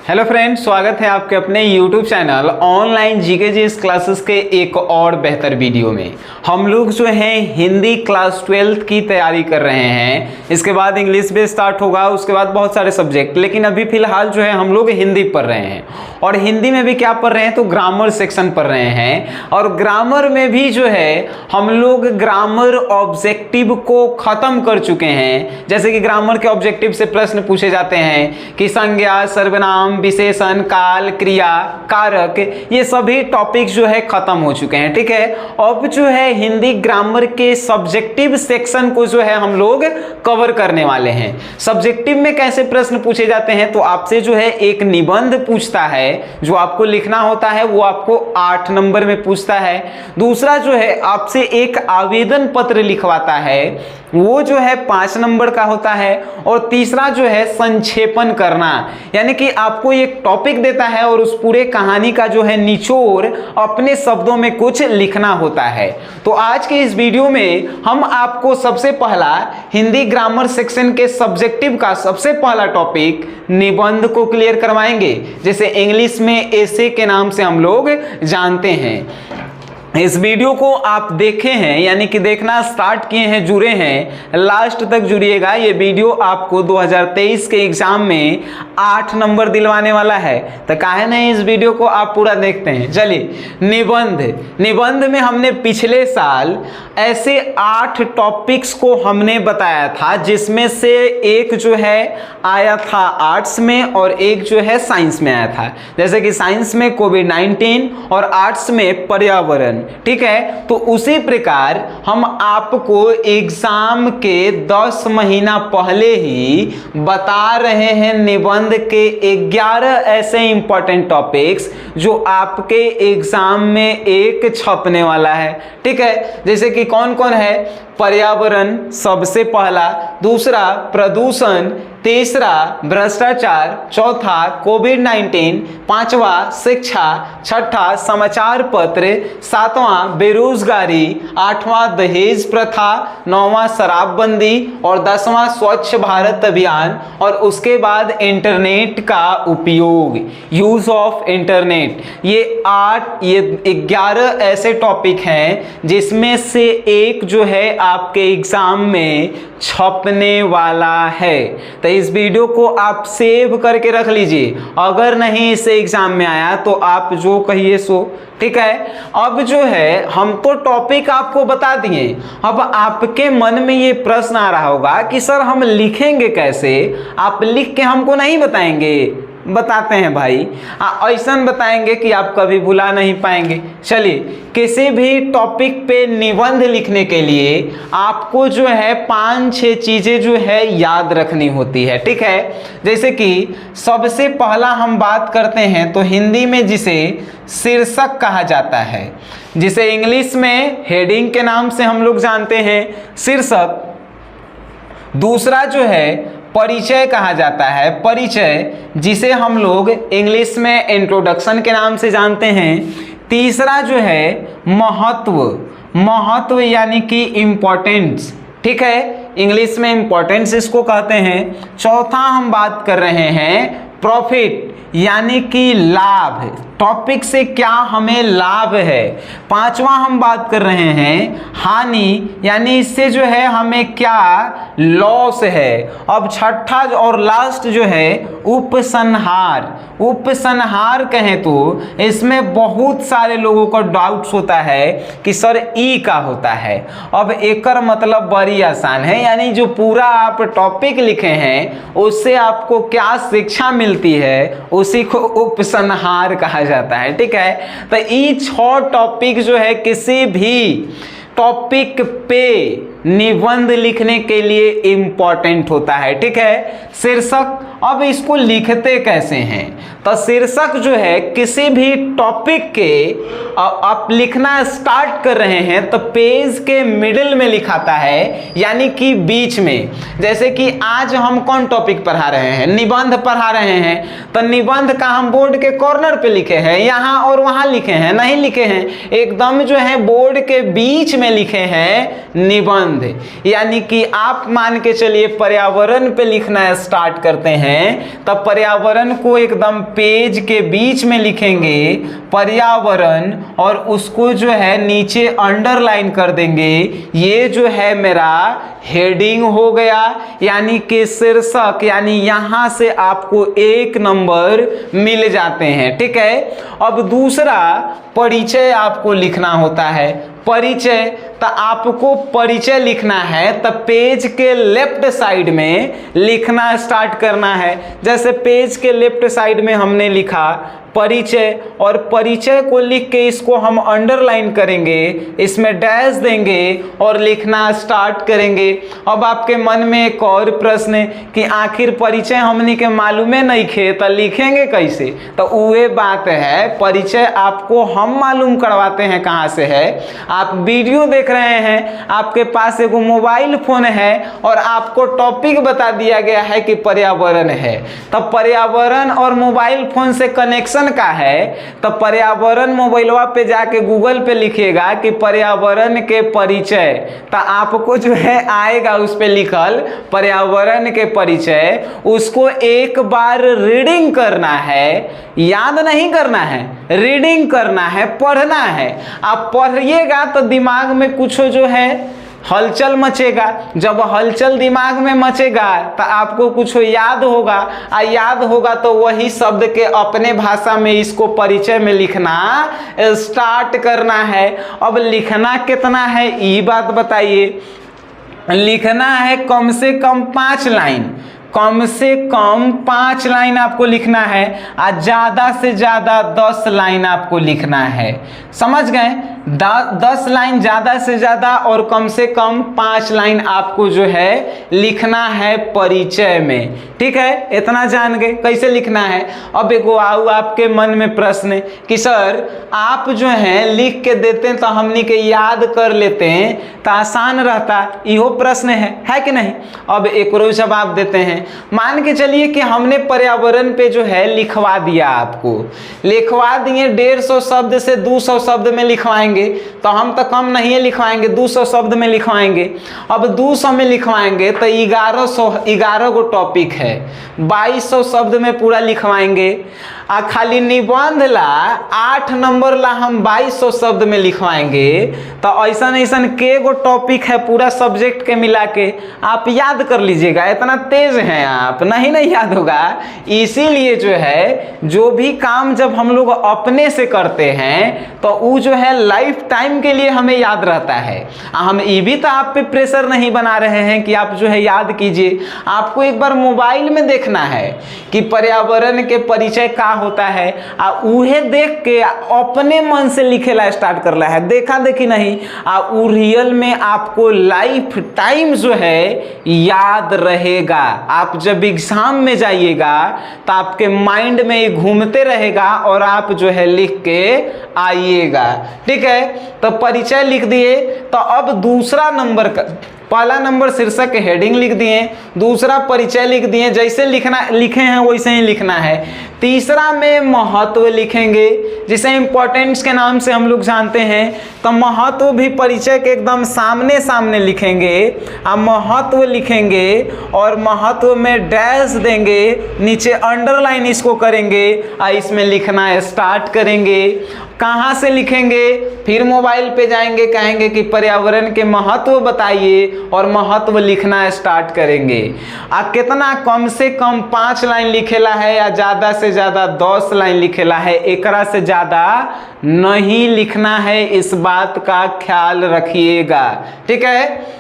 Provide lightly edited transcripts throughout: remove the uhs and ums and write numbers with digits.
Hello friends, स्वागत है आपके अपने YouTube channel online GK GS classes के एक और बेहतर वीडियो में। हम लोग जो हैं हिंदी क्लास 12th की तैयारी कर रहे हैं। इसके बाद इंग्लिश भी स्टार्ट होगा, उसके बाद बहुत सारे सब्जेक्ट, लेकिन अभी फिलहाल जो है हम लोग हिंदी पढ़ रहे हैं। और हिंदी में भी क्या पढ़ रहे हैं तो ग्रामर सेक्शन पढ़ रहे हैं। और ग्रामर में भी जो है हम लोग ग्रामर ऑब्जेक्टिव को खत्म कर चुके हैं। जैसे कि ग्रामर के ऑब्जेक्टिव से प्रश्न पूछे जाते हैं कि संज्ञा, सर्वनाम, विशेषण, काल, क्रिया, कारक, ये सभी टॉपिक जो है खत्म हो चुके हैं। ठीक है, अब जो है हिंदी ग्रामर के सब्जेक्टिव सेक्शन को जो है हम लोग कवर करने वाले हैं। सब्जेक्टिव में कैसे प्रश्न पूछे जाते हैं तो आपसे जो है एक निबंध पूछता है जो आपको लिखना होता है, वो आपको 8 नंबर में पूछता है। दूसरा जो है आपसे एक आवेदन पत्र लिखवाता है, वो जो है 5 नंबर का होता है। और तीसरा जो है संक्षेपण करना, यानी कि आपको एक टॉपिक देता है और उस पूरे कहानी का जो है निचोड़ अपने शब्दों में कुछ लिखना होता है। तो आज के इस वीडियो में हम आपको सबसे पहला हिंदी ग्रामर सेक्शन के सब्जेक्टिव का सबसे पहला टॉपिक निबंध को क्लियर करवाएंगे, जैसे इंग्लिश में एसे के नाम से हम लोग जानते हैं। इस वीडियो को आप देखे हैं, यानी कि देखना स्टार्ट किए हैं, जुड़े हैं, लास्ट तक जुड़िएगा। ये वीडियो आपको 2023 के एग्जाम में 8 नंबर दिलवाने वाला है, तो काहे नहीं इस वीडियो को आप पूरा देखते हैं। चलिए, निबंध में हमने पिछले साल ऐसे 8 टॉपिक्स को हमने बताया था, जिसमें से एक जो है आया था आर्ट्स में और एक जो है साइंस में आया था। जैसे कि साइंस में कोविड-19 और आर्ट्स में पर्यावरण। ठीक है, तो उसी प्रकार हम आपको एग्जाम के 10 महीना पहले ही बता रहे हैं निबंध के 11 ऐसे इंपॉर्टेंट टॉपिक्स जो आपके एग्जाम में एक छपने वाला है। ठीक है, जैसे कि कौन कौन है? पर्यावरण सबसे पहला, दूसरा प्रदूषण, तीसरा भ्रष्टाचार, चौथा कोविड-19, पांचवा शिक्षा, छठा समाचार पत्र, सातवां बेरोजगारी, आठवां दहेज प्रथा, नौवां शराबबंदी और 10वां स्वच्छ भारत अभियान। और उसके बाद इंटरनेट का उपयोग, यूज ऑफ इंटरनेट। ये 11 ऐसे टॉपिक हैं जिसमें से एक जो है आपके एग्जाम में छपने वाला है। तो इस वीडियो को आप सेव करके रख लीजिए, अगर नहीं इससे एग्जाम में आया तो आप जो कहिए सो। ठीक है, अब जो है हम तो टॉपिक आपको बता दिए, अब आपके मन में ये प्रश्न आ रहा होगा कि सर हम लिखेंगे कैसे? आप लिख के हमको नहीं बताएंगे? बताते हैं भाई, ऐसा बताएंगे कि आप कभी भुला नहीं पाएंगे। चलिए, किसी भी टॉपिक पे निबंध लिखने के लिए आपको जो है 5-6 चीजें जो है याद रखनी होती है। ठीक है, जैसे कि सबसे पहला हम बात करते हैं तो हिंदी में जिसे शीर्षक कहा जाता है, जिसे इंग्लिश में हेडिंग के नाम से हम लोग जानते हैं, शीर्षक। दूसरा जो है परिचय कहा जाता है, परिचय, जिसे हम लोग इंग्लिश में इंट्रोडक्शन के नाम से जानते हैं। तीसरा जो है महत्व यानी कि इम्पोर्टेंस। ठीक है, इंग्लिश में इम्पोर्टेंस इसको कहते हैं। चौथा हम बात कर रहे हैं प्रॉफिट, यानी कि लाभ, टॉपिक से क्या हमें लाभ है। पांचवा हम बात कर रहे हैं हानि, यानी इससे जो है हमें क्या लॉस है। अब छठा और लास्ट जो है उपसंहार कहें तो इसमें बहुत सारे लोगों को डाउट्स होता है कि सर ई का होता है। अब एकर मतलब बड़ी आसान है, यानी जो पूरा आप टॉपिक लिखे हैं उससे आपको क्या शिक्षा मिलती है, उसी को उपसंहार कहा जाता है। ठीक है, तो ये 6 टॉपिक जो है किसी भी टॉपिक पे निबंध लिखने के लिए इंपॉर्टेंट होता है। ठीक है, शीर्षक, अब इसको लिखते कैसे हैं? तो शीर्षक जो है किसी भी टॉपिक के आप लिखना स्टार्ट कर रहे हैं तो पेज के मिडिल में लिखाता है, यानी कि बीच में। जैसे कि आज हम कौन टॉपिक पढ़ा रहे हैं? निबंध पढ़ा रहे हैं, तो निबंध का हम बोर्ड के कॉर्नर पे लिखे हैं, यहाँ और वहाँ लिखे हैं? नहीं लिखे हैं, एकदम जो है बोर्ड के बीच में लिखे हैं निबंध। यानी कि आप मान के चलिए पर्यावरण पे लिखना स्टार्ट करते हैं हैं तब पर्यावरण को एकदम पेज के बीच में लिखेंगे पर्यावरण, और उसको जो है नीचे अंडरलाइन कर देंगे। ये जो है मेरा हेडिंग हो गया, यानी कि शीर्षक, यानी यहां से आपको 1 नंबर मिल जाते हैं। ठीक है, अब दूसरा परिचय आपको लिखना होता है। परिचय, तो आपको परिचय लिखना है तो पेज के लेफ्ट साइड में लिखना स्टार्ट करना है। जैसे पेज के लेफ्ट साइड में हमने लिखा परिचय, और परिचय को लिख के इसको हम अंडरलाइन करेंगे, इसमें डैश देंगे और लिखना स्टार्ट करेंगे। अब आपके मन में एक और प्रश्न है कि आखिर परिचय हमने के मालूम नहीं खे तो लिखेंगे कैसे? तो वह बात है, परिचय आपको हम मालूम करवाते हैं कहाँ से है। आप वीडियो देख रहे हैं, आपके पास एक मोबाइल फोन है और आपको टॉपिक बता दिया गया है कि पर्यावरण है, तब पर्यावरण और मोबाइल फोन से कनेक्शन का है, तो पर्यावरण मोबाइलवा पे जाके गूगल पे लिखिएगा कि पर्यावरण के परिचय, तो आपको जो है आएगा उस पे लिखल पर्यावरण के परिचय। उसको एक बार रीडिंग करना है, याद नहीं करना है, रीडिंग करना है, पढ़ना है। आप पढ़िएगा तो दिमाग में कुछ जो है हलचल मचेगा। जब हलचल दिमाग में मचेगा तो आपको कुछ याद होगा, याद होगा तो वही शब्द के अपने भाषा में इसको परिचय में लिखना स्टार्ट करना है। अब लिखना कितना है ये बात बताइए। लिखना है कम से कम 5 लाइन, कम से कम 5 लाइन आपको लिखना है, और ज़्यादा से ज़्यादा 10 लाइन आपको लिखना है। समझ गए? 10 लाइन ज़्यादा से ज़्यादा और कम से कम 5 लाइन आपको जो है लिखना है परिचय में। ठीक है, इतना जान गए कैसे लिखना है। अब एक आओ आपके मन में प्रश्न कि सर आप जो हैं लिख के देते हैं तो हमनी के याद कर लेते हैं तो आसान रहता, इहो प्रश्न है कि नहीं? अब एक रोज जवाब देते हैं। मान के चलिए कि हमने पर्यावरण पे जो है लिखवा दिया, आपको लिखवा दिए 150 शब्द से 200 शब्द में लिखवाएंगे, तो हम तो कम नहीं लिखवाएंगे, 200 शब्द में लिखवाएंगे। अब 200 में लिखवाएंगे तो 11 गो टॉपिक है, 2200 शब्द में पूरा लिखवाएंगे। आ खाली निबंध ला 8 नंबर ला हम 2200 शब्द में लिखवाएंगे। तो ऐसा के गो टॉपिक है पूरा सब्जेक्ट के मिला के, आप याद कर लीजिएगा। इतना तेज हैं आप, नहीं याद होगा। इसीलिए जो है जो भी काम जब हम लोग अपने से करते हैं तो वो जो है लाइफ टाइम के लिए हमें याद रहता है। हम ये भी तो आप पे प्रेशर नहीं बना रहे हैं कि आप जो है याद कीजिए। आपको एक बार मोबाइल में देखना है कि पर्यावरण के परिचय का होता है, आ उहे देख के अपने मन से लिखेला स्टार्ट करला है, देखा देखी नहीं। आ उ रियल में आपको लाइफ टाइम जो है याद रहेगा। आप जब एग्जाम में जाइएगा तो आपके माइंड में ये घूमते रहेगा और आप जो है लिख के आइएगा। ठीक है, तो परिचय लिख दिए। तो अब दूसरा नंबर का, पहला नंबर शीर्षक हेडिंग लिख दिए, दूसरा परिचय लिख दिए, जैसे लिखे हैं वैसे ही लिखना है। तीसरा में महत्व लिखेंगे, जिसे इंपॉर्टेंस के नाम से हम लोग जानते हैं। तो महत्व भी परिचय के एकदम सामने सामने लिखेंगे, अब महत्व लिखेंगे और महत्व में डैश देंगे, नीचे अंडरलाइन इसको करेंगे और इसमें लिखना स्टार्ट करेंगे। कहाँ से लिखेंगे? फिर मोबाइल पे जाएंगे, कहेंगे कि पर्यावरण के महत्व बताइए और महत्व लिखना स्टार्ट करेंगे। कितना? कम से कम 5 लाइन लिखेला है या ज़्यादा से ज़्यादा 10 लाइन लिखेला है, एकरा से ज़्यादा नहीं लिखना है, इस बात का ख्याल रखिएगा। ठीक है,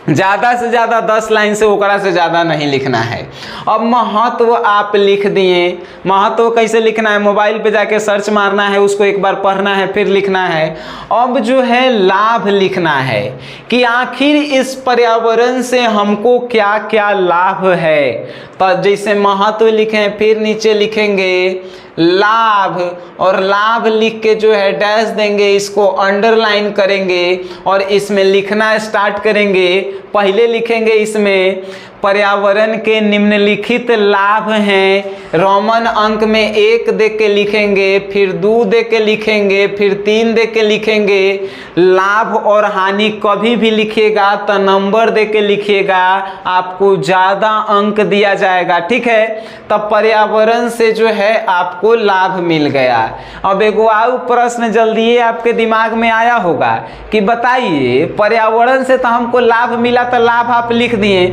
ज़्यादा से ज़्यादा 10 लाइन से ओकरा से ज़्यादा नहीं लिखना है। अब महत्व आप लिख दिए। महत्व कैसे लिखना है? मोबाइल पे जाके सर्च मारना है, उसको एक बार पढ़ना है, फिर लिखना है। अब जो है लाभ लिखना है कि आखिर इस पर्यावरण से हमको क्या क्या लाभ है। तो जैसे महत्व लिखें, फिर नीचे लिखेंगे लाभ, और लाभ लिख के जो है डैश देंगे, इसको अंडरलाइन करेंगे और इसमें लिखना स्टार्ट करेंगे। पहले लिखेंगे इसमें पर्यावरण के निम्नलिखित लाभ हैं। रोमन अंक में 1 दे के लिखेंगे, फिर 2 दे के लिखेंगे, फिर 3 दे के लिखेंगे। लाभ और हानि कभी भी लिखिएगा तो नंबर दे के लिखिएगा, आपको ज़्यादा अंक दिया जाएगा। ठीक है, तब पर्यावरण से जो है आपको लाभ मिल गया। अब एक और प्रश्न जल्दी ये आपके दिमाग में आया होगा कि बताइए पर्यावरण से तो हमको लाभ मिला, तो लाभ आप लिख दिए,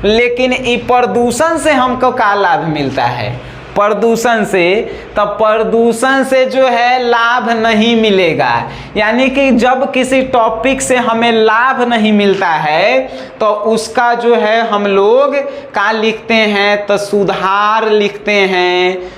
लेकिन प्रदूषण से हमको क्या लाभ मिलता है? प्रदूषण से, तो प्रदूषण से जो है लाभ नहीं मिलेगा। यानी कि जब किसी टॉपिक से हमें लाभ नहीं मिलता है तो उसका जो है हम लोग क्या लिखते हैं? तो सुधार लिखते हैं।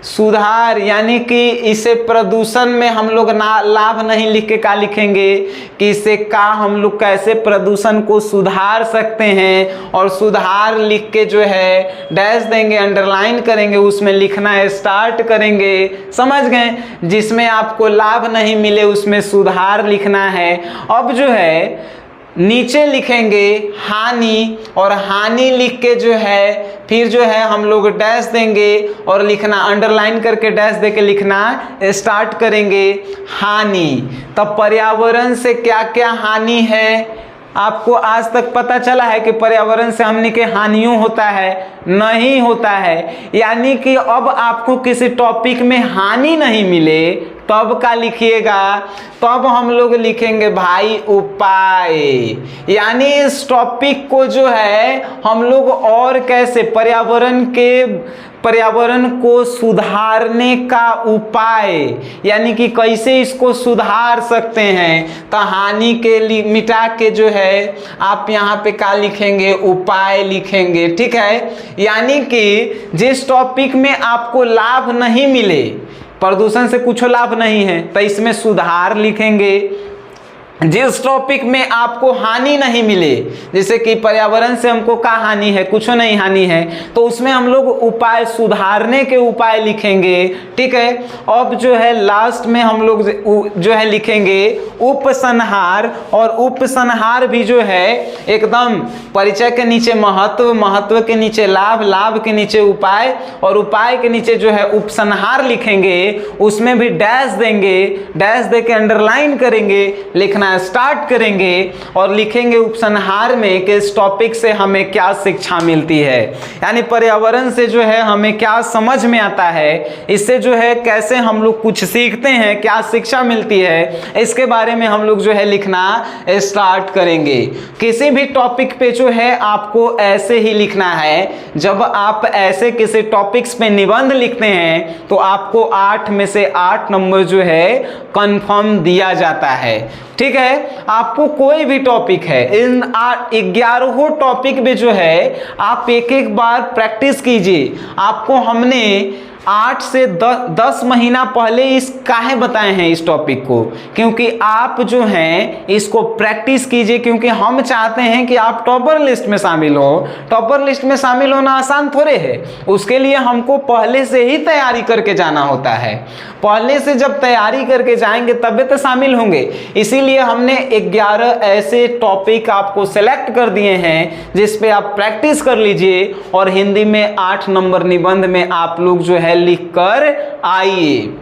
सुधार यानी कि इसे प्रदूषण में हम लोग ना लाभ नहीं लिख के क्या लिखेंगे कि इसे का हम लोग कैसे प्रदूषण को सुधार सकते हैं, और सुधार लिख के जो है डैश देंगे, अंडरलाइन करेंगे, उसमें लिखना स्टार्ट करेंगे। समझ गए? जिसमें आपको लाभ नहीं मिले उसमें सुधार लिखना है। अब जो है नीचे लिखेंगे हानि, और हानि लिख के जो है फिर जो है हम लोग डैश देंगे और लिखना अंडरलाइन करके डैश दे के लिखना स्टार्ट करेंगे हानि। तब पर्यावरण से क्या क्या हानि है आपको आज तक पता चला है कि पर्यावरण से हमने के हानियों होता है? नहीं होता है। यानी कि अब आपको किसी टॉपिक में हानि नहीं मिले तब का लिखिएगा, तब हम लोग लिखेंगे भाई उपाय। यानी इस टॉपिक को जो है हम लोग और कैसे पर्यावरण को सुधारने का उपाय, यानी कि कैसे इसको सुधार सकते हैं, तो हानि के लिए मिटा के जो है आप यहाँ पे क्या लिखेंगे? उपाय लिखेंगे। ठीक है, यानी कि जिस टॉपिक में आपको लाभ नहीं मिले, प्रदूषण से कुछ लाभ नहीं है, तो इसमें सुधार लिखेंगे। जिस टॉपिक में आपको हानि नहीं मिले, जैसे कि पर्यावरण से हमको क्या हानि है? कुछ नहीं हानि है, तो उसमें हम लोग उपाय, सुधारने के उपाय लिखेंगे। ठीक है, अब जो है लास्ट में हम लोग जो है लिखेंगे उपसंहार, और उपसंहार भी जो है एकदम परिचय के नीचे महत्व, महत्व के नीचे लाभ, लाभ के नीचे उपाय, और उपाय के नीचे जो है उपसंहार लिखेंगे। उसमें भी डैश देंगे, डैश दे के अंडरलाइन करेंगे, लिखना स्टार्ट करेंगे और लिखेंगे उपसंहार में कि इस टॉपिक से हमें क्या शिक्षा मिलती है, यानी पर्यावरण से जो है हमें क्या समझ में आता है, इससे जो है कैसे हम लोग कुछ सीखते हैं, क्या शिक्षा मिलती है, इसके बारे में हम लोग जो है लिखना स्टार्ट करेंगे। किसी भी टॉपिक पे जो है आपको ऐसे ही लिखना है। जब आप ऐसे किसी टॉपिक्स पे निबंध लिखते हैं तो आपको 8 में से 8 नंबर जो है कंफर्म दिया जाता है। ठीक है, आपको कोई भी टॉपिक है, इन 11 टॉपिक में जो है आप एक एक बार प्रैक्टिस कीजिए। आपको हमने 8 से 10 महीना पहले इस काहे बताए हैं इस टॉपिक को, क्योंकि आप जो हैं इसको प्रैक्टिस कीजिए, क्योंकि हम चाहते हैं कि आप टॉपर लिस्ट में शामिल हो। टॉपर लिस्ट में शामिल होना आसान थोड़े है, उसके लिए हमको पहले से ही तैयारी करके जाना होता है। पहले से जब तैयारी करके जाएंगे तब तो शामिल होंगे। इसीलिए हमने 11 ऐसे टॉपिक आपको सेलेक्ट कर दिए हैं जिस पे आप प्रैक्टिस कर लीजिए, और हिंदी में 8 नंबर निबंध में आप लोग जो है लिख कर आइए।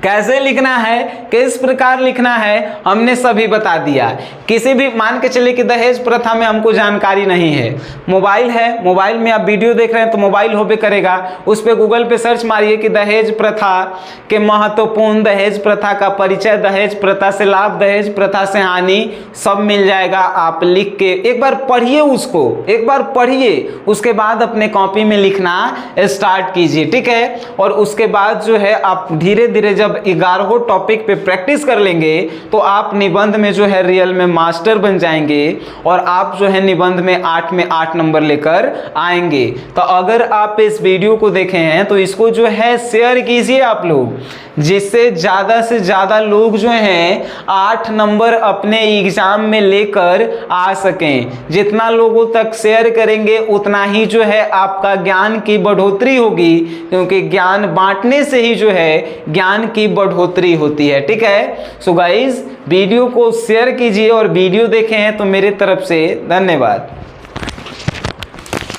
कैसे लिखना है, किस प्रकार लिखना है, हमने सभी बता दिया। किसी भी मान के चलिए कि दहेज प्रथा में हमको जानकारी नहीं है, मोबाइल है, मोबाइल में आप वीडियो देख रहे हैं तो मोबाइल होबे करेगा, उस पर गूगल पे सर्च मारिए कि दहेज प्रथा के महत्वपूर्ण, दहेज प्रथा का परिचय, दहेज प्रथा से लाभ, दहेज प्रथा से हानि, सब मिल जाएगा। आप लिख के एक बार पढ़िए, उसको एक बार पढ़िए, उसके बाद अपने कॉपी में लिखना स्टार्ट कीजिए। ठीक है, और उसके बाद जो है आप धीरे धीरे जब 11 टॉपिक पे प्रैक्टिस कर लेंगे तो आप निबंध में जो है रियल में मास्टर बन जाएंगे, और आप जो है निबंध में 8 में 8 नंबर लेकर आएंगे। तो अगर आप इस वीडियो को देखे हैं तो इसको जो है शेयर कीजिए आप लोग, जिससे ज़्यादा से ज़्यादा लोग जो हैं 8 नंबर अपने एग्जाम में लेकर आ सकें। जितना लोगों तक शेयर करेंगे उतना ही जो है आपका ज्ञान की बढ़ोतरी होगी, क्योंकि ज्ञान बांटने से ही जो है ज्ञान की बढ़ोतरी होती है। ठीक है, सो गाइज वीडियो को शेयर कीजिए, और वीडियो देखे हैं तो मेरे तरफ से धन्यवाद।